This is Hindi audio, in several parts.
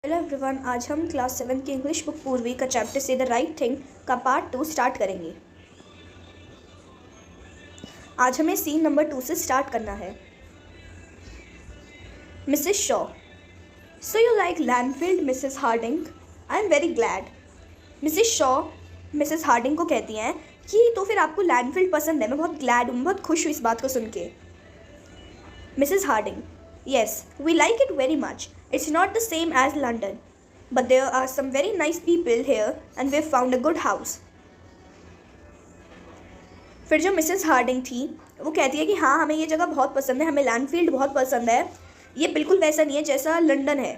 हेलो एवरीवन, आज हम क्लास 7 की इंग्लिश बुक पूर्वी का चैप्टर से द राइट थिंग का पार्ट 2 स्टार्ट करेंगे। आज हमें सीन नंबर 2 से स्टार्ट करना है। Mrs Shaw, so you like Landfield Mrs Harding? I am very glad. Mrs Shaw Mrs Harding को कहती हैं कि तो फिर आपको लैंडफील्ड पसंद है। मैं बहुत ग्लैड हूँ, बहुत खुश हूँ इस बात को सुन के। Mrs Harding, yes, we like it very much. It's not the same as London, but there are some very nice people here and we've found a good house. फिर जो मिसेस हार्डिंग थी वो कहती है कि हाँ, हमें ये जगह बहुत पसंद है, हमें लैंडफील्ड बहुत पसंद है। ये बिल्कुल वैसा नहीं है जैसा लंदन है,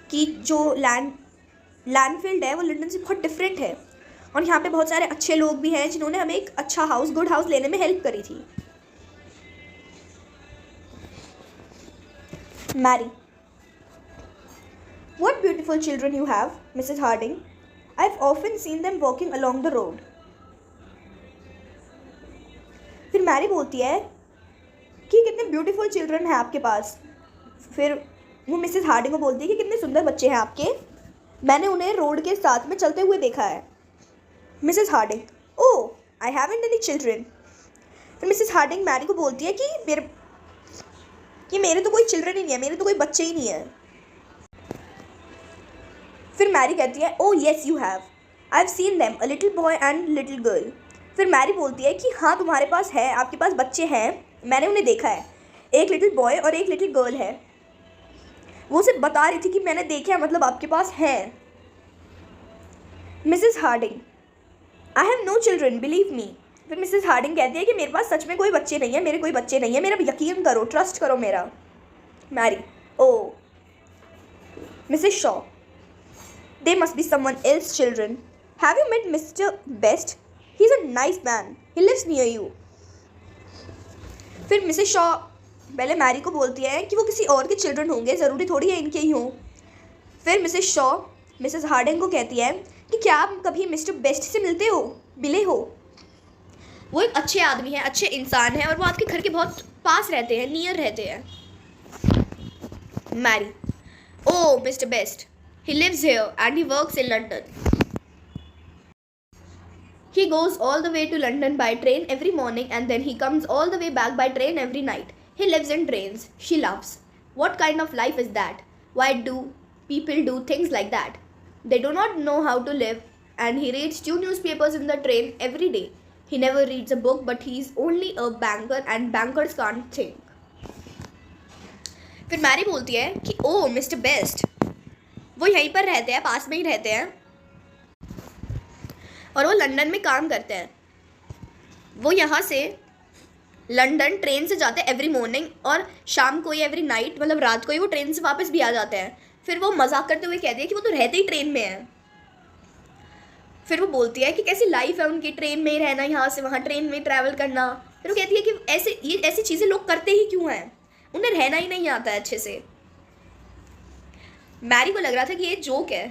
कि जो लैंडफील्ड है वो लंदन से बहुत डिफरेंट है। और यहाँ पे बहुत सारे अच्छे लोग भी हैं जिन्होंने हमें एक अच्छा हाउस, गुड हाउस लेने में हेल्प करी थी। Mary, what beautiful children you have, Mrs. Harding. I've often seen them walking along the road. फिर मैरी बोलती है कि कितने ब्यूटीफुल चिल्ड्रन हैं आपके पास। फिर वो मिसेस हार्डिंग को बोलती है कि कितने सुंदर बच्चे हैं आपके, मैंने उन्हें रोड के साथ में चलते हुए देखा है। Mrs Harding, oh, I haven't any children. फिर मिसेस हार्डिंग मैरी को बोलती है कि मेरे तो कोई चिल्ड्रन ही नहीं है, मेरे तो कोई बच्चे ही नहीं है। फिर मैरी कहती है, oh yes you have, I have seen them, a little boy and little girl. फिर मैरी बोलती है कि हाँ, तुम्हारे पास है, आपके पास बच्चे हैं, मैंने उन्हें देखा है, एक लिटिल बॉय और एक लिटिल गर्ल है। वो सिर्फ बता रही थी कि मैंने देखा है, मतलब आपके पास है। Mrs Harding, I have no children, believe me. फिर मिसेस हार्डिंग कहती है कि मेरे पास सच में कोई बच्चे नहीं है, मेरे कोई बच्चे नहीं है, मेरा यकीन करो, ट्रस्ट करो मेरा। Mary, oh. Mrs Shaw, they must be someone else children. Have you met Mr Best? He is a nice man, he lives near you. फिर मिसेस शॉ पहले मैरी को बोलती है कि वो किसी और के चिल्ड्रन होंगे, ज़रूरी थोड़ी है इनके ही हों। फिर मिसेस शॉ मिसेस हार्डिंग को कहती है कि क्या आप कभी मिस्टर बेस्ट से मिले हो? वो एक अच्छे आदमी हैं, अच्छे इंसान हैं और वो आपके घर के बहुत पास रहते हैं, नियर रहते हैं। Mary, oh Mr Best, he lives here and he works in London. He goes all the way to London by train every morning and then he comes all the way back by train every night. He lives in trains. She laughs. What kind of life is that? Why do people do things like that? They do not know how to live, and he reads 2 newspapers in the train every day. He never reads a book, but he is only a banker and bankers can't think. फिर मैरी बोलती है कि ओह मिस्टर बेस्ट, वो यहीं पर रहते हैं, पास में ही रहते हैं और वो लंदन में काम करते हैं। वो यहाँ से लंदन ट्रेन से जाते हैं एवरी मॉर्निंग और शाम को या एवरी नाइट, मतलब रात को ही वो ट्रेन से वापस भी आ जाते हैं। फिर वो मजाक करते हुए कहती है कि वो तो रहते ही ट्रेन में है। फिर वो बोलती है कि कैसी लाइफ है उनकी, ट्रेन में ही रहना, यहाँ से वहाँ ट्रेन में ट्रैवल करना। फिर वो कहती है कि ये ऐसी चीज़ें लोग करते ही क्यों हैं, उन्हें रहना ही नहीं आता है अच्छे से। मैरी को लग रहा था कि ये जोक है।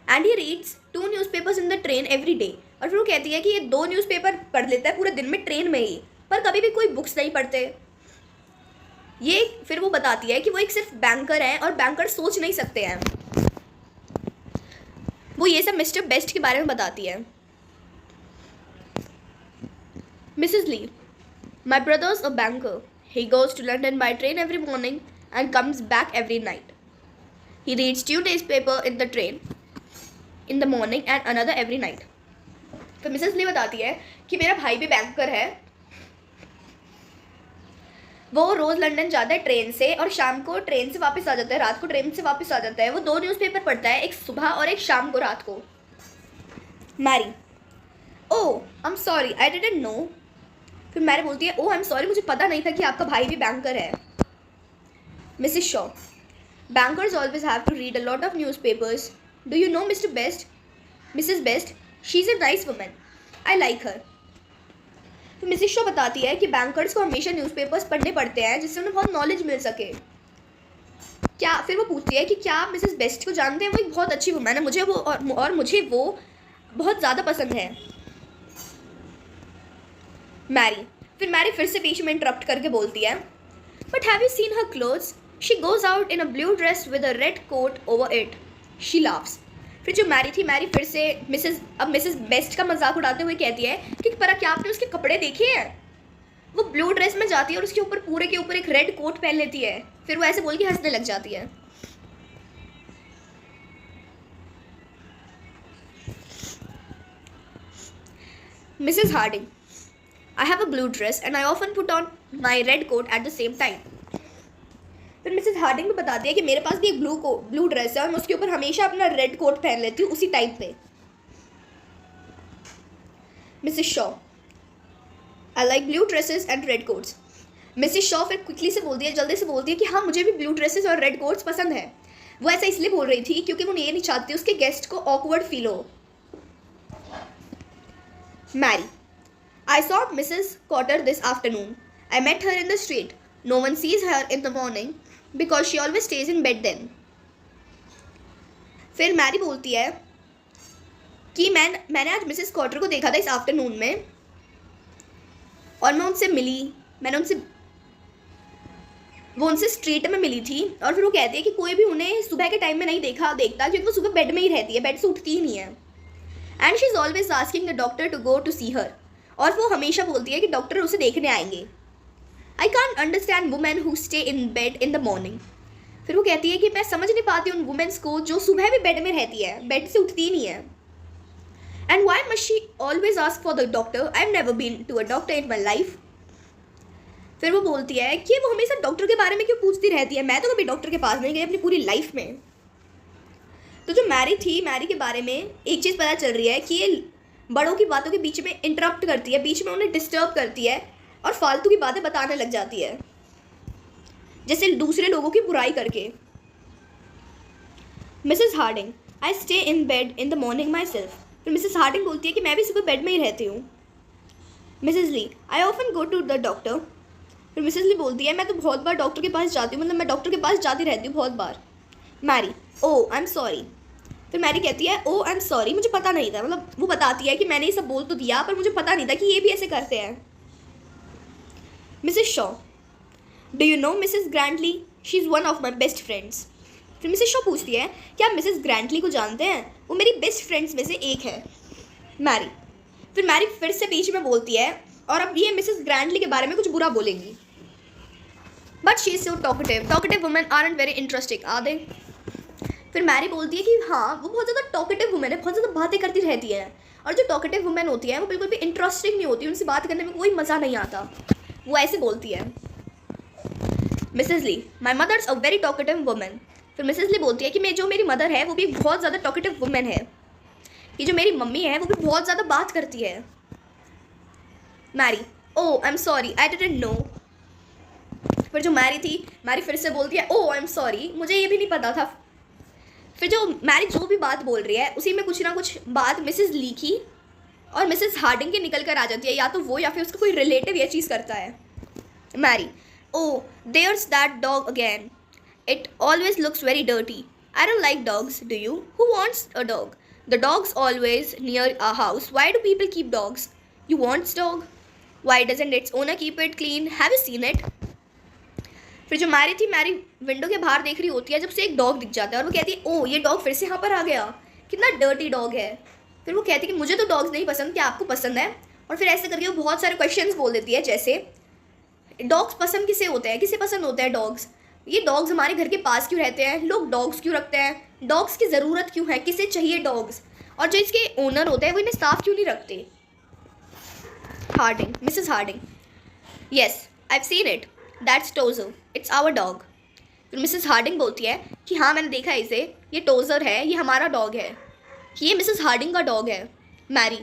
And he reads 2 newspapers in the train every day. और फिर वो कहती है कि ये 2 न्यूज़पेपर पढ़ लेता है पूरे दिन में ट्रेन में ही, पर कभी भी कोई बुक्स नहीं पढ़ते। ये फिर वो बताती है कि वो एक सिर्फ बैंकर हैं और बैंकर सोच नहीं सकते हैं। वो ये सब मिस्टर बेस्ट के बारे में बताती है। Mrs Lee, my brother's a banker, he goes to London by train every morning and comes back every night. He reads 2 newspaper in the train in the morning and another every night. तो मिसेस ली बताती है कि मेरा भाई भी बैंकर है, वो रोज़ लंदन जाता है ट्रेन से और शाम को ट्रेन से वापस आ जाता है, रात को ट्रेन से वापस आ जाता है। वो 2 न्यूज़पेपर पढ़ता है, एक सुबह और एक शाम को, रात को। Mary, oh I am sorry, I didn't know. फिर मैरी बोलती है, ओह आई एम सॉरी, मुझे पता नहीं था कि आपका भाई भी बैंकर है। Mrs Shaw, bankers always have to read a lot of newspapers. Do you know Mr Best? Mrs Best, she is a nice woman, I like her. तो मिसेस शॉ बताती है कि बैंकर्स को हमेशा न्यूज़पेपर्स पढ़ने पड़ते हैं जिससे उन्हें बहुत नॉलेज मिल सके। क्या फिर वो पूछती है कि क्या आप मिसेस बेस्ट को जानते हैं? वो एक बहुत अच्छी वुमन है, मुझे वो और मुझे वो बहुत ज़्यादा पसंद है। मैरी फिर से बीच में इंटरप्ट करके बोलती है, but have you seen her clothes? She goes out in a blue dress with a red coat over it. She laughs. फिर जो मैरी थी, मैरी फिर से मिसेस बेस्ट का मजाक उड़ाते हुए कहती है कि पर क्या आपने उसके कपड़े देखे हैं? वो ब्लू ड्रेस में जाती है और उसके ऊपर पूरे के ऊपर एक रेड कोट पहन लेती है. फिर वो ऐसे बोल के हंसने लग जाती है. Mrs Harding. I have a blue dress and I often put on my red coat at the same time. फिर मिसेस हार्डिंग भी बताती है कि मेरे पास भी एक ब्लू ड्रेस है और मैं उसके ऊपर हमेशा अपना रेड कोट पहन लेती हूँ उसी टाइम पे. Mrs Shaw. I like blue dresses and red quotes. Mrs Shaw फिर क्विकली से बोलती है, जल्दी से बोलती है कि हाँ मुझे भी ब्लू ड्रेसेस और रेड कोट्स पसंद है. वो ऐसा इसलिए बोल रही थी क्योंकि वो ये नहीं चाहती उसके गेस्ट को ऑकवर्ड फील हो. Mary. I saw Mrs. Cotter this afternoon. I met her in the street. No one sees her in the morning because she always stays in bed then. फिर मैरी बोलती है कि मैंने आज मिसेस कॉटर को देखा था इस आफ्टरनून में और मैं उनसे मिली. वो उनसे स्ट्रीट में मिली थी और फिर वो कहती है कि कोई भी उन्हें सुबह के टाइम में नहीं देखता क्योंकि वो सुबह बेड में ही रहती है, बेड से उठती ही नहीं है. And she is always asking the doctor to go to see her. और वो हमेशा बोलती है कि डॉक्टर उसे देखने आएंगे. I can't understand women who stay in bed in the morning. फिर वो कहती है कि मैं समझ नहीं पाती उन वुमेन्स को जो सुबह भी बेड में रहती है, बेड से उठती ही नहीं है. And why must she always ask for the doctor? I have never been to a doctor in my life. फिर वो बोलती है कि वो हमेशा डॉक्टर के बारे में क्यों पूछती रहती है, मैं तो कभी डॉक्टर के पास नहीं गई अपनी पूरी लाइफ में. तो जो मैरी थी, मैरी के बारे में एक चीज़ पता चल रही है कि ये बड़ों की बातों के बीच में इंटरप्ट करती है, बीच में उन्हें डिस्टर्ब करती है और फालतू की बातें बताने लग जाती है, जैसे दूसरे लोगों की बुराई करके. Mrs Harding. I stay in bed in the morning myself. फिर मिसेस हार्डिंग बोलती है कि मैं भी सुबह बेड में ही रहती हूँ. Mrs Lee. I often go to the doctor. फिर मिसेस ली बोलती है मैं तो बहुत बार डॉक्टर के पास जाती हूँ, मतलब मैं डॉक्टर के पास जाती रहती हूँ बहुत बार. Mary. Oh I am sorry. फिर मैरी कहती है ओ आई एम सॉरी, मुझे पता नहीं था, मतलब वो बताती है कि मैंने ये सब बोल तो दिया पर मुझे पता नहीं था कि ये भी ऐसे करते हैं. Mrs Shaw. Do you know Mrs Grantly? She is one of my best friends. फिर मिसेस शॉ पूछती है क्या आप मिसेस ग्रैंटली को जानते हैं? वो मेरी बेस्ट फ्रेंड्स में से एक है. मैरी. फिर मैरी फिर से बीच में बोलती है और अब ये मिसेस ग्रैंटली के बारे में कुछ बुरा बोलेंगी. But she is so talkative. Talkative women aren't very interesting, are they? फिर मैरी बोलती है कि हाँ वो बहुत ज़्यादा टॉकेटिव वुमेन है, बहुत ज़्यादा बातें करती रहती है. और जो टॉकेटिव वुमेन होती है वो बिल्कुल भी इंटरेस्टिंग नहीं होती, उनसे बात करने में कोई मज़ा नहीं आता. वो ऐसे बोलती है. Mrs Lee. My mother's a very talkative women. फिर मिसेस ली बोलती है कि जो मेरी मदर है वो भी बहुत ज़्यादा टॉकेटिव वुमेन है. कि जो मेरी मम्मी है वो भी बहुत ज़्यादा बात करती है. Mary. Oh I am sorry, I didn't know. फिर जो मैरी थी, मैरी फिर से बोलती है ओह आई एम सॉरी, मुझे ये भी नहीं पता था. फिर जो मैरी जो भी बात बोल रही है उसी में कुछ ना कुछ बात मिसेस ली की और मिसेस हार्डिंग के निकल कर आ जाती है, या तो वो या फिर उसका कोई रिलेटिव ये चीज़ करता है. Mary. Oh there's that dog again. It always looks very dirty. I don't like dogs, do you? Who wants a dog? The dogs always near our house. Why do people keep dogs? You wants dog. Why doesn't its owner keep it clean? Have you seen it? फिर जो मैरी थी, मैरी विंडो के बाहर देख रही होती है जब से एक डॉग दिख जाता है और वो कहती है ओह ये डॉग फिर से यहाँ पर आ गया, कितना डर्टी डॉग है. फिर वो कहती है कि मुझे तो डॉग्स नहीं पसंद, क्या आपको पसंद है? और फिर ऐसे करके वो बहुत सारे क्वेश्चंस बोल देती है, जैसे डॉग्स पसंद किसे होते हैं, किसे पसंद होते हैं डॉग्स? ये डॉग्स हमारे घर के पास क्यों रहते हैं? लोग डॉग्स क्यों रखते हैं? डॉग्स की ज़रूरत क्यों है? किसे चाहिए डॉग्स? और जो इसके ओनर होते हैं वो इन्हें साफ क्यों नहीं रखते? Harding. Mrs Harding. Yes I have seen it. That's Tozer. It's our dog. फिर मिसेस हार्डिंग बोलती है कि हाँ मैंने देखा है इसे, ये टोजर है, ये हमारा डॉग है, कि ये मिसेस हार्डिंग का डॉग है. Mary.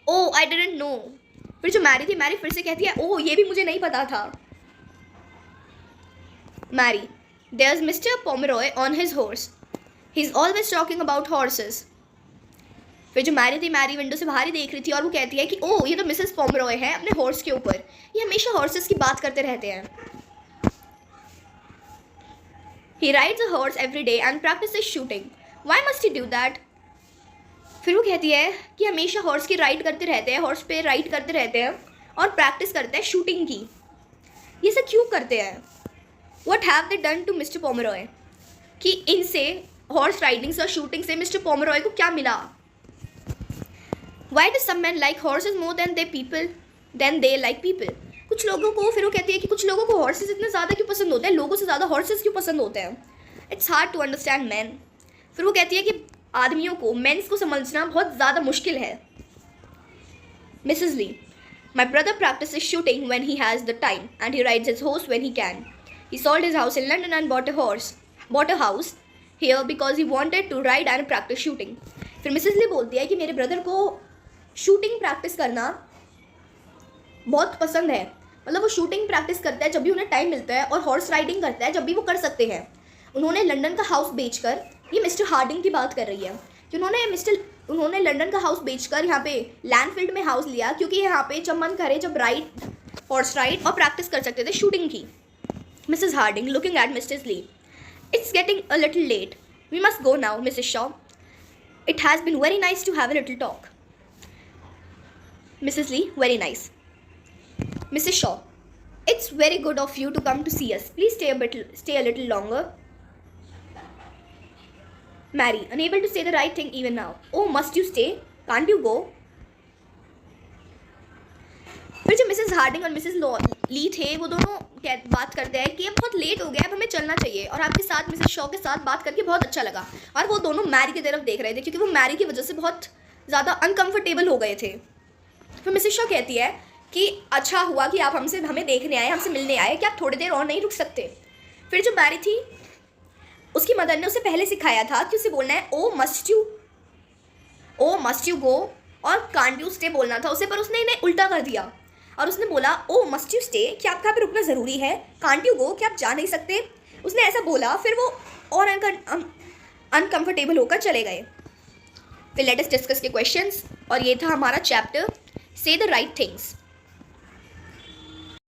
Oh I didn't know. फिर जो मैरी थी, मैरी फिर से कहती है ओह ये भी मुझे नहीं पता था. Mary. There is Mr Pomeroy on his horse. He is always talking about horses. फिर जो मैरी थी, मैरी विंडो से बाहर ही देख रही थी और वो कहती है कि ओह ये तो मिसेस पोमेरॉय है अपने हॉर्स के ऊपर, ये हमेशा हॉर्सेस की बात करते रहते हैं. He rides a horse every day and practices shooting. Why must he do that? फिर वो कहती है कि हमेशा हॉर्स की राइड करते रहते हैं, हॉर्स पे राइड करते रहते हैं और प्रैक्टिस करते हैं शूटिंग की. ये सब क्यों करते हैं? What have they done to Mr Pomeroy, कि इनसे हॉर्स राइडिंग से और शूटिंग से मिस्टर पोमरॉय को क्या मिला. Why do some man like horses more than they like people. कुछ लोगों को, फिर वो कहती है कि कुछ लोगों को हॉर्सेज इतने ज़्यादा क्यों पसंद होते हैं, लोगों से ज़्यादा हॉर्सेज क्यों पसंद होते हैं. It's hard to understand man. फिर वो कहती है कि आदमियों को, मेंस को समझना बहुत ज़्यादा मुश्किल है. Mrs Lee, my brother practises shooting when he has the time and he rides his horse when he can. He sold his house in London and bought a house here because he wanted to ride and practice shooting. फिर मिसेस ली बोलती है कि मेरे ब्रदर को शूटिंग प्रैक्टिस करना बहुत पसंद है. मतलब वो शूटिंग प्रैक्टिस करता है जब भी उन्हें टाइम मिलता है, और हॉर्स राइडिंग करता है जब भी वो कर सकते हैं. उन्होंने लंदन का हाउस बेचकर, ये मिस्टर हार्डिंग की बात कर रही है कि उन्होंने लंदन का हाउस बेचकर यहाँ पे लैंडफील्ड में हाउस लिया, क्योंकि यहाँ पे जब मन करे जब हॉर्स राइड और प्रैक्टिस कर सकते थे शूटिंग की. Mrs Harding looking at Mr Lee, it's getting a little late, we must go now Mrs Shaw. It has been very nice to have a little talk. Mrs Lee, very nice. Mrs. Shaw, it's very good of you to come to see us. Please stay a little longer. Mary, unable to say the right thing even now. Oh, must you stay? Can't you go? फिर जब मिसेस हार्डिंग और मिसेस ली थे, वो दोनों बात करते हैं कि अब बहुत लेट हो गया, अब हमें चलना चाहिए. और आपके साथ मिसेस शॉ के साथ बात करके बहुत अच्छा लगा. और वो दोनों मैरी की तरफ देख रहे थे, क्योंकि वो मैरी की वजह से बहुत ज़्यादा अनकम्फर्टेबल हो गए थे. फिर मिसेस शॉ कहती है कि अच्छा हुआ कि आप हमें देखने आए, हमसे मिलने आए, कि आप थोड़ी देर और नहीं रुक सकते. फिर जो मैरी थी, उसकी मदर ने उसे पहले सिखाया था कि उसे बोलना है ओ मस्ट यू गो, और कांट यू स्टे बोलना था उसे, पर उसने इन्हें उल्टा कर दिया और उसने बोला ओ मस्ट यू स्टे, कि आपका यहाँ पे रुकना ज़रूरी है. कांट यू गो, कि आप जा नहीं सकते. उसने ऐसा बोला, फिर वो और अनकम्फर्टेबल होकर चले गए. फिर लेट अस डिस्कस के क्वेश्चंस, और ये था हमारा चैप्टर से द राइट थिंग्स.